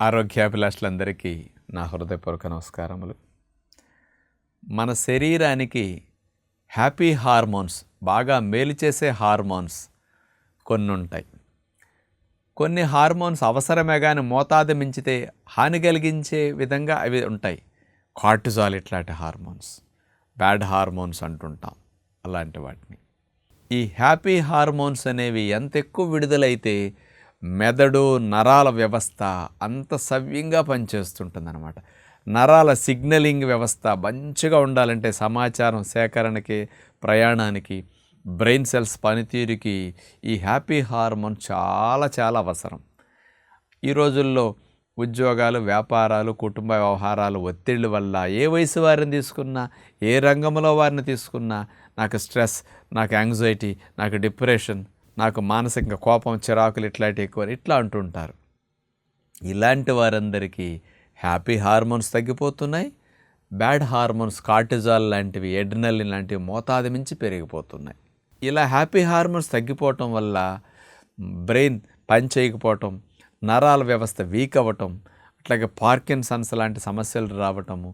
ఆరోగ్యాభిలాషులందరికీ నా హృదయపూర్వక నమస్కారములు. మన శరీరానికి హ్యాపీ హార్మోన్స్, బాగా మేలు చేసే హార్మోన్స్ కొన్ని ఉంటాయి. కొన్ని హార్మోన్స్ అవసరమే కానీ మోతాదు మించితే హాని కలిగించే విధంగా అవి ఉంటాయి. కార్టిజాల్ ఇట్లాంటి హార్మోన్స్, బ్యాడ్ హార్మోన్స్ అంటుంటాం అలాంటి వాటిని. ఈ హ్యాపీ హార్మోన్స్ అనేవి ఎంత ఎక్కువ విడుదలైతే మెదడు నరాల వ్యవస్థ అంత సవ్యంగా పనిచేస్తుంటుందన్నమాట. నరాల సిగ్నలింగ్ వ్యవస్థ మంచిగా ఉండాలంటే సమాచారం సేకరణకి, ప్రయాణానికి, బ్రెయిన్ సెల్స్ పనితీరుకి ఈ హ్యాపీ హార్మోన్ చాలా చాలా అవసరం. ఈ రోజుల్లో ఉద్యోగాలు, వ్యాపారాలు, కుటుంబ వ్యవహారాలు, ఒత్తిళ్ళ వల్ల ఏ వయసు వారిని తీసుకున్నా, ఏ రంగంలో వారిని తీసుకున్నా నాకు స్ట్రెస్, నాకు యాంగ్జైటీ, నాకు డిప్రెషన్, నాకు మానసిక కోపం, చిరాకులు ఇట్లాంటివి ఎక్కువ ఇట్లా అంటుంటారు. ఇలాంటి వారందరికీ హ్యాపీ హార్మోన్స్ తగ్గిపోతున్నాయి. బ్యాడ్ హార్మోన్స్ కార్టిజాల్ లాంటివి, ఎడ్రినలిన్ లాంటివి మోతాదు మించి పెరిగిపోతున్నాయి. ఇలా హ్యాపీ హార్మోన్స్ తగ్గిపోవటం వల్ల బ్రెయిన్ పని చేయకపోవటం, నరాల వ్యవస్థ వీక్ అవ్వటం, అట్లాగే పార్కిన్సన్స్ లాంటి సమస్యలు రావటము,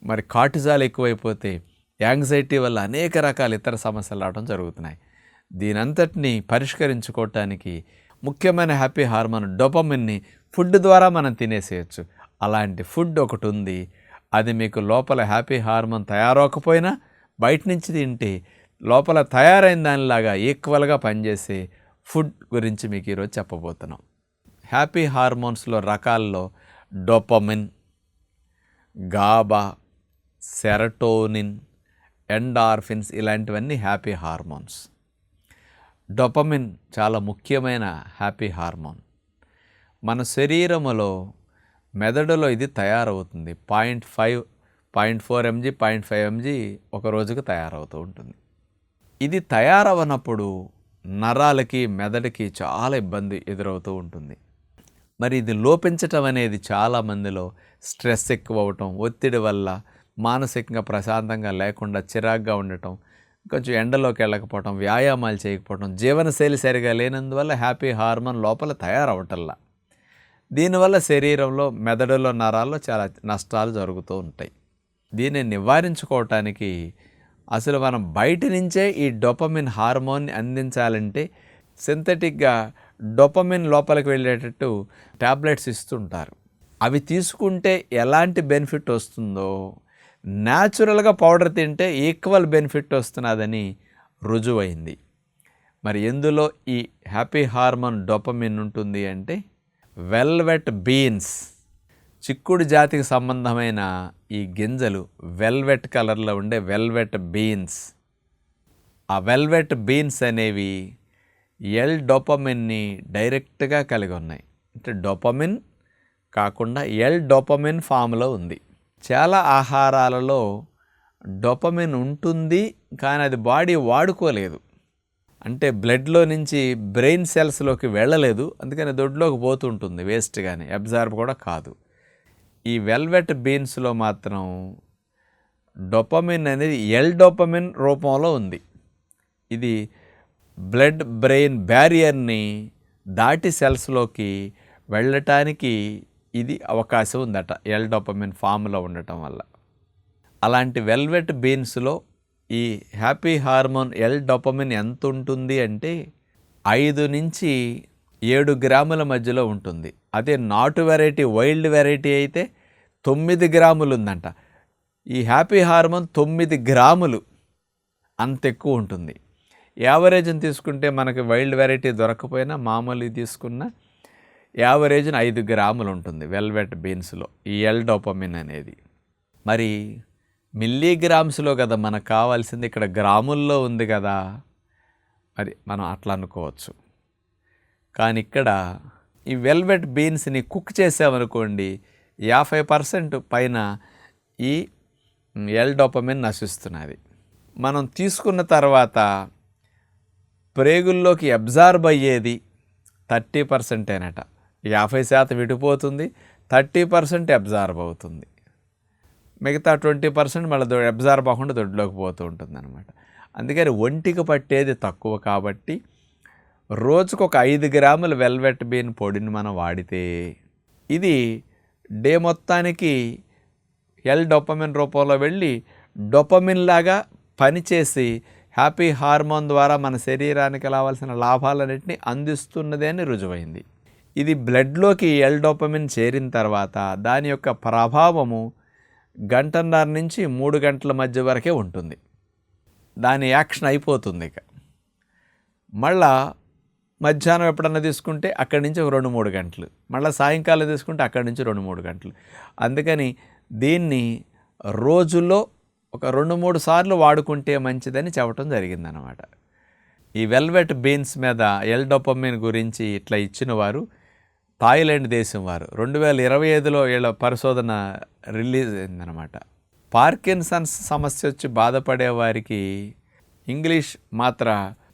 మరి కార్టిజాల్ ఎక్కువైపోతే యాంగ్జైటీ వల్ల అనేక రకాల ఇతర సమస్యలు రావడం జరుగుతున్నాయి. దీనంతటిని పరిష్కరించుకోవటానికి ముఖ్యమైన హ్యాపీ హార్మోన్ డోపమిన్ని ఫుడ్ ద్వారా మనం తినేసేయచ్చు. అలాంటి ఫుడ్ ఒకటి ఉంది. అది మీకు లోపల హ్యాపీ హార్మోన్ తయారవకపోయినా బయట నుంచి తింటే లోపల తయారైన దానిలాగా ఈక్వల్గా పనిచేసే ఫుడ్ గురించి మీకు ఈరోజు చెప్పబోతున్నాం. హ్యాపీ హార్మోన్స్లో రకాల్లో డోపమిన్, గాబా, సెరటోనిన్, ఎండార్ఫిన్స్ ఇలాంటివన్నీ హ్యాపీ హార్మోన్స్. డోపమిన్ చాలా ముఖ్యమైన హ్యాపీ హార్మోన్. మన శరీరములో మెదడులో ఇది తయారవుతుంది. 0.4 mg 0.5 mg ఒక రోజుకు తయారవుతూ ఉంటుంది. ఇది తయారవనప్పుడు నరాలకి, మెదడుకి చాలా ఇబ్బంది ఎదురవుతూ ఉంటుంది. మరి ఇది లోపించటం అనేది చాలామందిలో స్ట్రెస్ ఎక్కువ అవ్వటం, ఒత్తిడి వల్ల మానసికంగా ప్రశాంతంగా లేకుండా చిరాగ్గా ఉండటం, కొంచెం ఎండలోకి వెళ్ళకపోవటం, వ్యాయామాలు చేయకపోవటం, జీవనశైలి సరిగా లేనందువల్ల హ్యాపీ హార్మోన్ లోపల తయారవటల్లా. దీనివల్ల శరీరంలో, మెదడులో, నరాల్లో చాలా నష్టాలు జరుగుతూ ఉంటాయి. దీన్ని నివారించుకోవటానికి అసలు మనం బయట నుంచే ఈ డోపమిన్ హార్మోన్ని అందించాలంటే సింథటిక్గా డోపమిన్ లోపలికి వెళ్ళేటట్టు ట్యాబ్లెట్స్ ఇస్తుంటారు. అవి తీసుకుంటే ఎలాంటి బెనిఫిట్ వస్తుందో న్యాచురల్గా పౌడర్ తింటే ఈక్వల్ బెనిఫిట్ వస్తున్నదని రుజువైంది. మరి ఎందులో ఈ హ్యాపీ హార్మోన్ డోపమిన్ ఉంటుంది అంటే వెల్వెట్ బీన్స్, చిక్కుడు జాతికి సంబంధమైన ఈ గింజలు వెల్వెట్ కలర్లో ఉండే వెల్వెట్ బీన్స్. ఆ వెల్వెట్ బీన్స్ అనేవి ఎల్ డోపమిన్ని డైరెక్ట్గా కలిగి ఉన్నాయి. అంటే డోపమిన్ కాకుండా ఎల్ డోపమిన్ ఫామ్లో ఉంది. చాలా ఆహారాలలో డోపమిన్ ఉంటుంది కానీ అది బాడీ వాడుకోలేదు. అంటే బ్లడ్లో నుంచి బ్రెయిన్ సెల్స్లోకి వెళ్ళలేదు, అందుకని దొడ్లోకి పోతుంటుంది వేస్ట్, కానీ అబ్జార్బ్ కూడా కాదు. ఈ వెల్వెట్ బీన్స్లో మాత్రం డోపమిన్ అనేది ఎల్ డోపమిన్ రూపంలో ఉంది. ఇది బ్లడ్ బ్రెయిన్ బ్యారియర్ని దాటి సెల్స్లోకి వెళ్ళటానికి ఇది అవకాశం ఉందట, ఎల్ డోపమిన్ ఫామ్లో ఉండటం వల్ల. అలాంటి వెల్వెట్ బీన్స్లో ఈ హ్యాపీ హార్మోన్ ఎల్ డోపమిన్ ఎంత ఉంటుంది అంటే 5 నుంచి 7 గ్రాముల మధ్యలో ఉంటుంది. అదే నాటు వెరైటీ, వైల్డ్ వెరైటీ అయితే 9 గ్రాములు ఉందంట. ఈ హ్యాపీ హార్మోన్ 9 గ్రాములు అంత ఎక్కువ ఉంటుంది. యావరేజ్ని తీసుకుంటే మనకి వైల్డ్ వెరైటీ దొరకపోయినా మామూలు తీసుకున్న యావరేజ్ని 5 గ్రాములు ఉంటుంది వెల్వెట్ బీన్స్లో ఈ ఎల్ డోపమిన్ అనేది. మరి మిల్లీగ్రామ్స్లో కదా మనకు కావాల్సింది, ఇక్కడ గ్రాముల్లో ఉంది కదా, మరి మనం అట్లా అనుకోవచ్చు. కానీ ఇక్కడ ఈ వెల్వెట్ బీన్స్ని కుక్ చేసామనుకోండి 50% పైన ఈ ఎల్ డోపమిన్ నశిస్తున్నది. మనం తీసుకున్న తర్వాత ప్రేగుల్లోకి అబ్జార్బ్ అయ్యేది 30% అనట. 50% విడిపోతుంది, 30% అబ్జార్బ్ అవుతుంది. మిగతా 20% మళ్ళీ అబ్జార్బ్ అవ్వకుండా దొడ్లోకి పోతూ ఉంటుంది అనమాట. అందుకని ఒంటికి పట్టేది తక్కువ కాబట్టి రోజుకు ఒక 5 గ్రాముల వెల్వెట్ బీన్ పొడిని మనం వాడితే ఇది డే మొత్తానికి ఎల్ డోపమిన్ రూపంలో వెళ్ళి డోపమిన్ లాగా పనిచేసి హ్యాపీ హార్మోన్ ద్వారా మన శరీరానికి కావాల్సిన లాభాలన్నింటినీ అందిస్తున్నది అని రుజువైంది. ఇది బ్లడ్లోకి ఎల్ డోపమిన్ చేరిన తర్వాత దాని యొక్క ప్రభావము 1.5 నుంచి 3 గంటల మధ్య వరకే ఉంటుంది. దాని యాక్షన్ అయిపోతుంది. ఇక మళ్ళా మధ్యాహ్నం ఎప్పుడన్నా తీసుకుంటే అక్కడి నుంచి ఒక 2-3 గంటలు, మళ్ళీ సాయంకాలం తీసుకుంటే అక్కడి నుంచి 2-3 గంటలు. అందుకని దీన్ని రోజులో ఒక 2-3 సార్లు వాడుకుంటే మంచిదని చెప్పడం జరిగిందనమాట. ఈ వెల్వెట్ బీన్స్ మీద ఎల్ డోపమిన్ గురించి ఇట్లా ఇచ్చిన వారు థాయిలాండ్ దేశం వారు. 2025లో వీళ్ళ పరిశోధన రిలీజ్ అయిందనమాట. పార్కిన్సన్స్ సమస్య వచ్చి బాధపడే వారికి ఇంగ్లీష్ మాత్ర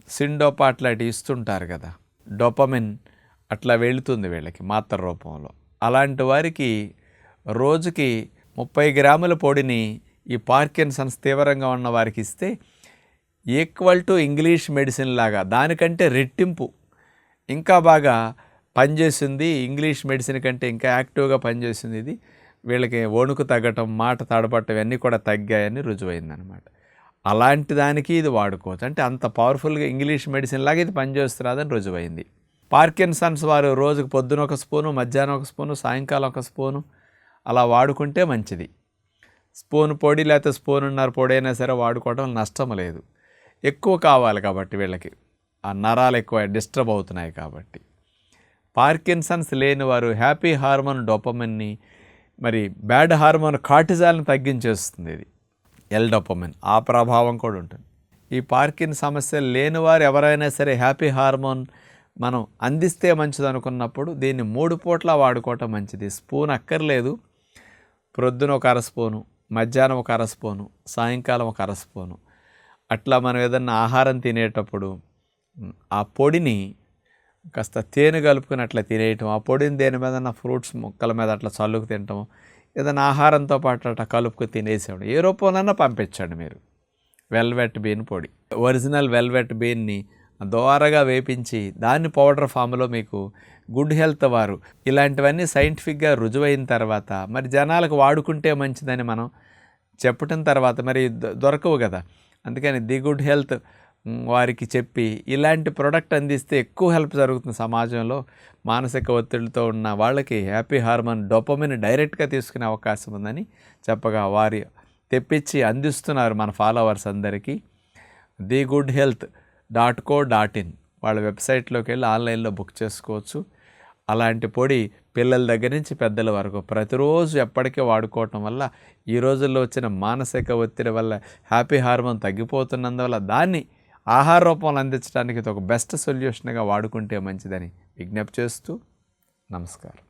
సిండోపా అట్లాంటి ఇస్తుంటారు కదా, డోపమిన్ అట్లా వెళుతుంది వీళ్ళకి మాత్ర రూపంలో. అలాంటి వారికి రోజుకి 30 గ్రాముల పొడిని ఈ పార్కిన్సన్స్ తీవ్రంగా ఉన్న వారికి ఇస్తే ఈక్వల్ టు ఇంగ్లీష్ మెడిసిన్ లాగా దానికంటే రెట్టింపు ఇంకా బాగా పనిచేసింది. ఇంగ్లీష్ మెడిసిన్ కంటే ఇంకా యాక్టివ్గా పనిచేసింది. ఇది వీళ్ళకి వణుకు తగ్గటం, మాట తడబట్టం ఇవన్నీ కూడా తగ్గాయని రుజువైందనమాట. అలాంటి దానికి ఇది వాడుకోవచ్చు. అంటే అంత పవర్ఫుల్గా ఇంగ్లీష్ మెడిసిన్ లాగా ఇది పనిచేస్తున్నదని రుజువైంది. పార్కిన్సన్స్ వారు రోజుకు పొద్దున 1 స్పూను, మధ్యాహ్నం 1 స్పూను, సాయంకాలం 1 స్పూను అలా వాడుకుంటే మంచిది. స్పూన్ పొడి లేకపోతే స్పూనున్నర పొడి అయినా సరే వాడుకోవడం నష్టం లేదు. ఎక్కువ కావాలి కాబట్టి వీళ్ళకి ఆ నరాలు ఎక్కువ డిస్టర్బ్ అవుతున్నాయి కాబట్టి. పార్కిన్సన్స్ లేని వారు హ్యాపీ హార్మోన్ డోపమిన్ని, మరి బ్యాడ్ హార్మోన్ కార్టిజాల్ని తగ్గించేస్తుంది ఇది ఎల్ డోపమిన్. ఆ ప్రభావం కూడా ఉంటుంది. ఈ పార్కిన్ సమస్య లేని వారు ఎవరైనా సరే హ్యాపీ హార్మోన్ మనం అందిస్తే మంచిది అనుకున్నప్పుడు దీన్ని 3 పూట్ల వాడుకోవటం మంచిది. స్పూన్ అక్కర్లేదు. ప్రొద్దున 1/2 స్పూను, మధ్యాహ్నం 1/2 స్పూను, సాయంకాలం 1/2 స్పూను. అట్లా మనం ఏదన్నా ఆహారం తినేటప్పుడు ఆ పొడిని కాస్త తేనె కలుపుకొని అట్లా తినేయటం, ఆ పొడిని దేని మీద ఫ్రూట్స్ ముక్కల మీద అట్లా చల్లుకు తినటం, ఏదైనా ఆహారంతో పాటు అట్లా కలుపుకు తినేసేయడం. ఏ రూపంలోనైనా పంపించండి మీరు. వెల్వెట్ బీన్ పొడి, ఒరిజినల్ వెల్వెట్ బీన్ని దోరగా వేపించి దాన్ని పౌడర్ ఫామ్లో మీకు గుడ్ హెల్త్ వారు ఇలాంటివన్నీ సైంటిఫిక్గా రుజువైన తర్వాత మరి జనాలకు వాడుకుంటే మంచిదని మనం చెప్పటం తర్వాత మరి దొరకవు కదా. అందుకని ది గుడ్ హెల్త్ వారికి చెప్పి ఇలాంటి ప్రోడక్ట్ అందిస్తే ఎక్కువ హెల్ప్ జరుగుతుంది సమాజంలో. మానసిక ఒత్తిడితో ఉన్న వాళ్ళకి హ్యాపీ హార్మోన్ డోపమిన్ డైరెక్ట్గా తీసుకునే అవకాశం ఉందని చెప్పగా వారి తెప్పించి అందిస్తున్నారు మన ఫాలోవర్స్ అందరికీ. thegoodhealth.co.in వాళ్ళ వెబ్సైట్లోకి వెళ్ళి ఆన్లైన్లో బుక్ చేసుకోవచ్చు. అలాంటి పొడి పిల్లల దగ్గర నుంచి పెద్దల వరకు ప్రతిరోజు ఎప్పటికీ వాడుకోవటం వల్ల ఈ రోజుల్లో వచ్చిన మానసిక ఒత్తిడి వల్ల హ్యాపీ హార్మోన్ తగ్గిపోతున్నందువల్ల దాన్ని ఆహార రూపంలో అందించడానికి ఇది ఒక బెస్ట్ సొల్యూషన్గా వాడుకుంటే మంచిదని విజ్ఞప్తి చేస్తూ నమస్కారం.